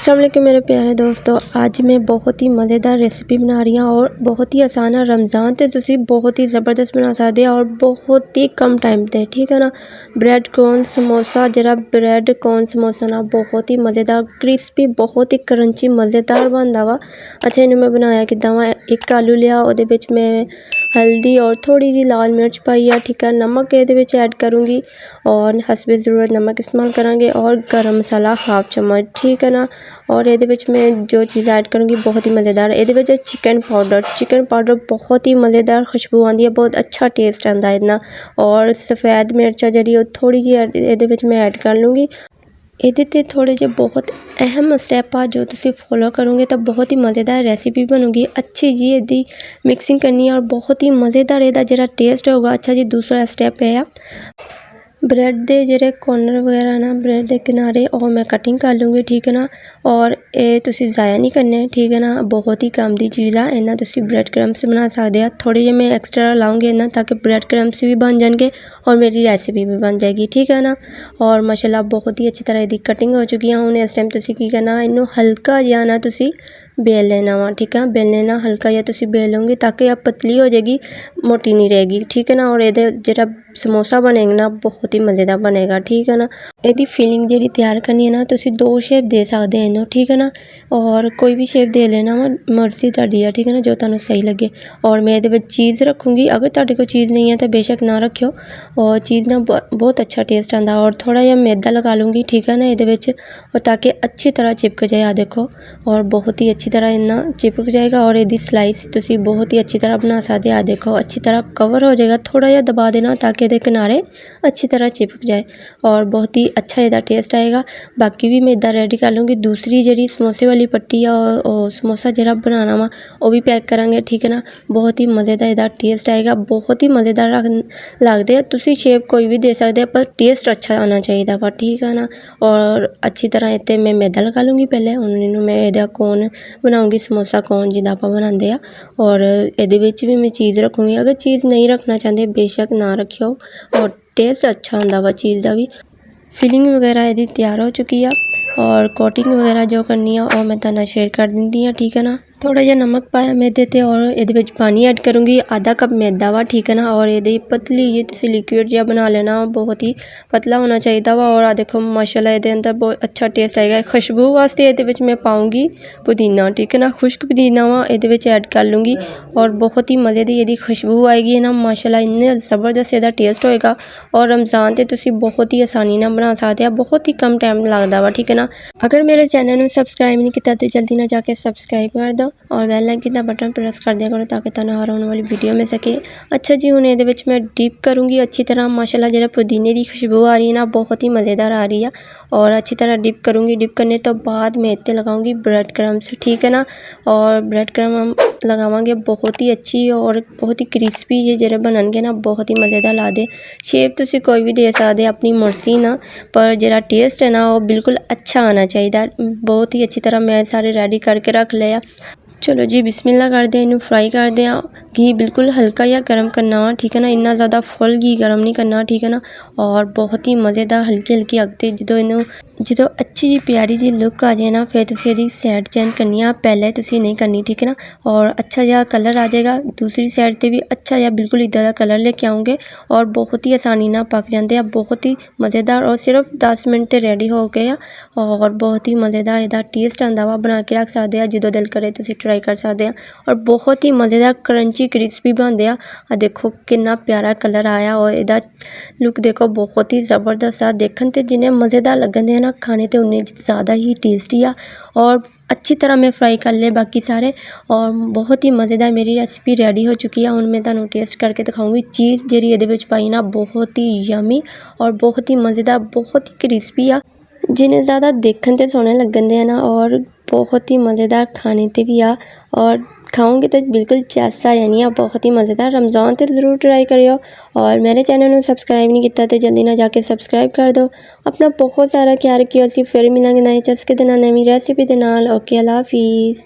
अस्सलाम वालेकुम मेरे प्यारे दोस्तों, आज मैं बहुत ही मज़ेदार रेसिपी बना रही हूँ और बहुत ही आसान है। रमज़ान ते तुसी बहुत ही ज़बरदस्त बना सकते हो और बहुत ही कम टाइम ते, ठीक है ना। ब्रेड कॉर्न समोसा, जरा ब्रेड कॉर्न समोसा ना बहुत ही मज़ेदार क्रिस्पी, बहुत ही क्रंची मज़ेदार बनता वा। अच्छा, इन्हें मैं बनाया किदा वा, एक आलू लिया, उहदे विच मैं हल्दी और थोड़ी जी लाल मिर्च पाई है, ठीक है। नमक ये ऐड करूँगी और हस्बे ज़रूरत नमक इस्तेमाल करांगे और गरम मसाला हाफ चम्मच, ठीक है ना। और ये मैं जो चीज़ ऐड करूँगी बहुत ही मज़ेदार, ये चिकन पाउडर बहुत ही मज़ेदार खुशबू आती है, बहुत अच्छा टेस्ट आता है इतना। और सफ़ेद मिर्चा जी थोड़ी जी ये मैं ऐड कर लूँगी। ये थोड़े जे बहुत अहम स्टैप आ जो तुसी फॉलो करोगे तो बहुत ही मज़ेदार रेसिपी बनूगी। अच्छी जी यदी मिक्सिंग करनी है और बहुत ही मज़ेदार यदा जरा टेस्ट होगा। अच्छा जी, दूसरा स्टैप है ब्रेड दे जेरे कॉर्नर वगैरह ना, ब्रेड दे किनारे और मैं कटिंग कर लूँगी, ठीक है ना। और ये तुसी ज़ाया नहीं करने, ठीक है ना। बहुत ही काम दी चीज़ है, इन्ना तुसी ब्रेड क्रम्स बना सकते हैं। थोड़े जे मैं एक्स्ट्रा लाऊंगी इन्ना ताकि ब्रेड क्रम्स भी बन जाएंगे और मेरी रेसिपी भी बन जाएगी, ठीक है ना। और माशाल्लाह बहुत ही अच्छी तरह इसकी कटिंग हो चुकी है। हुण इस टाइम तुसी की करना, इन्नू हल्का जिहा ना तुसी बेल लेना वा, ठीक है। बेल लेना हल्का या तुसी बेल लोगे ताकि आप पतली हो जाएगी, मोटी नहीं रहेगी, ठीक है ना। और ये जरा समोसा बनेगा ना बहुत ही मज़ेदार बनेगा, ठीक है ना। यदि फीलिंग जी तैयार करनी है ना, तुसी दो शेप दे सकते हैं इन्हों, ठीक है ना। और कोई भी शेप दे लेना वा, मर्जी तुहाडी है, ठीक है ना, जो तुहानू सही लगे। और मैं ये चीज़ रखूँगी, अगर तुहाडे कोल चीज़ नहीं है तो बेशक ना रखियो। और चीज़ ना बहुत अच्छा टेस्ट आता। और थोड़ा जिहा मैदा लगा लूँगी, ठीक है ना, ये और ताकि अच्छी तरह चिपक जाए। आ देखो, और बहुत ही अच्छी तरह इन्ना चिपक जाएगा। और यदि स्लाइस तुसी बहुत ही अच्छी तरह बना सकते। आ देखो, अच्छी तरह कवर हो जाएगा, थोड़ा जिहा दबा देना ताकि ये किनारे अच्छी तरह चिपक जाए और बहुत ही अच्छा इसका टेस्ट आएगा। बाकी भी मैं इदा रेडी कर लूँगी। दूसरी जी समोसे वाली पट्टी और समोसा जरा बनाना वा वो भी पैक करांगे, ठीक है ना। बहुत ही मज़ेदार इसका टेस्ट आएगा, बहुत ही मज़ेदार लगते हैं। तुसी शेप कोई भी दे सकते पर टेस्ट अच्छा आना चाहिए वा, ठीक है ना। और अच्छी तरह इतने मैं मैदा लगा लूँगी पहले। उन्होंने मैं इहदा कोन बनाऊँगी, समोसा कोन जिदा आप बनाते हैं। और ये भी मैं चीज़ रखूँगी, अगर चीज़ नहीं रखना चाहते बेशक ना रखियो और टेस्ट अच्छा आता वा चीज़ का भी। फिलिंग वगैरह यदि तैयार हो चुकी है और कोटिंग वगैरह जो करनी है और मैं तुहानू शेयर कर दी हाँ, ठीक है ना। थोड़ा जिहा नमक पाया मैदे ते और ये पानी ऐड करूँगी, आधा कप मैदा वा, ठीक है ना। और ये पतली ये तुसी लिक्विड जिहा बना लेना, बहुत ही पतला होना चाहिए वा। और आ देखो माशाल्लाह ये अंदर बहुत अच्छा टेस्ट आएगा। खुशबू वास्ते ये मैं पाऊँगी पुदीना, ठीक है ना, खुश्क पुदीना वा ये ऐड कर लूँगी। और बहुत ही मज़े की यदि खुशबू आएगी ना, माशाल्लाह इन्ने ज़बरदस्त इसका टेस्ट होएगा। और रमज़ान ते तुसी बहुत ही आसानी ना बना सकते हैं, बहुत ही कम टाइम लगता वा, ठीक है ना। अगर मेरे चैनल में सब्सक्राइब नहीं किया तो जल्दी ना जाके सब्सक्राइब कर दो और बेल आइकन का बटन प्रेस कर दिया करो ताकि तुहानू हर आने वाली वीडियो मिल सके। अच्छा जी, हुण ये मैं डिप करूँगी अच्छी तरह। माशाल्लाह जरा पुदीने की खुशबू आ रही है ना, बहुत ही मज़ेदार आ रही है। और अच्छी तरह डिप करूँगी। डिप करने तो बाद मैं इतने लगाऊँगी ब्रेड क्रम्स, ठीक है ना। और ब्रेड क्रम हम लगावांगे बहुत ही अच्छी और बहुत ही क्रिस्पी ये जरा बननगे ना, बहुत ही मज़ेदार लगते। शेप तुसी कोई भी दे सकते अपनी मर्जी ना, पर जरा टेस्ट है ना वो बिल्कुल अच्छा आना चाहिए। बहुत ही अच्छी तरह मैं सारे रेडी करके रख लिया। चलो जी बिस्मिल्लाह कर दें, इन्हू फ्राई कर दें। घी बिल्कुल हल्का या गर्म करना वा, ठीक है ना, इन्ना ज़्यादा फुल घी गर्म नहीं करना, ठीक है ना। और बहुत ही मज़ेदार हल्की हल्की अगते जो अच्छी जी प्यारी जी लुक आ जाए ना, फिर तुसी इसकी साइड चेंज करनी है, पहले तुसी नहीं करनी, ठीक है ना। और अच्छा जहा कलर आ जाएगा, दूसरी साइड से भी अच्छा जहा बिल्कुल इदा का कलर लेके आऊँगे। और बहुत ही आसानी ना पक जाते हैं, बहुत ही मज़ेदार। और सिर्फ 10 मिनट से रेडी हो गए। और बहुत ही मज़ेदार इसका टेस्ट आता वा, बना के रख सकते हैं, जो दिल करे तुसी ट्राई कर सकते हैं। और बहुत ही मज़ेदार क्रंची क्रिस्पी बनते हैं। देखो कितना प्यारा कलर आया और इसका लुक देखो बहुत ही ज़बरदस्त है। देखने ते जिन्हें मज़ेदार लगते हैं ना, खाने ते उन्ने ज़्यादा ही टेस्टी आ। और अच्छी तरह मैं फ्राई कर ले बाकी सारे। और बहुत ही मज़ेदार मेरी रेसिपी रेडी हो चुकी है। हुण मैं तुहानू टेस्ट करके दिखाऊंगी। चीज़ जी ये पाई ना, बहुत ही यमी और बहुत ही मज़ेदार, बहुत ही क्रिस्पी आ। जिन्हें ज़्यादा देखने ते सोहने लगते हैं ना, और बहुत ही मज़ेदार खाने ते भी आ। और खाऊंगी तो बिल्कुल जैसा यानी बहुत ही मज़ेदार। रमज़ान ते ज़रूर ट्राई करियो। और मेरे चैनल में सब्सक्राइब नहीं किया तो जल्दी ना जाके सब्सक्राइब कर दो। अपना बहुत सारा ख्याल रखियो। असीं फिर मिलांगे नए चस्के दे नाल, नवीं रेसिपी दे नाल। ओके, अल्लाह हाफिज़।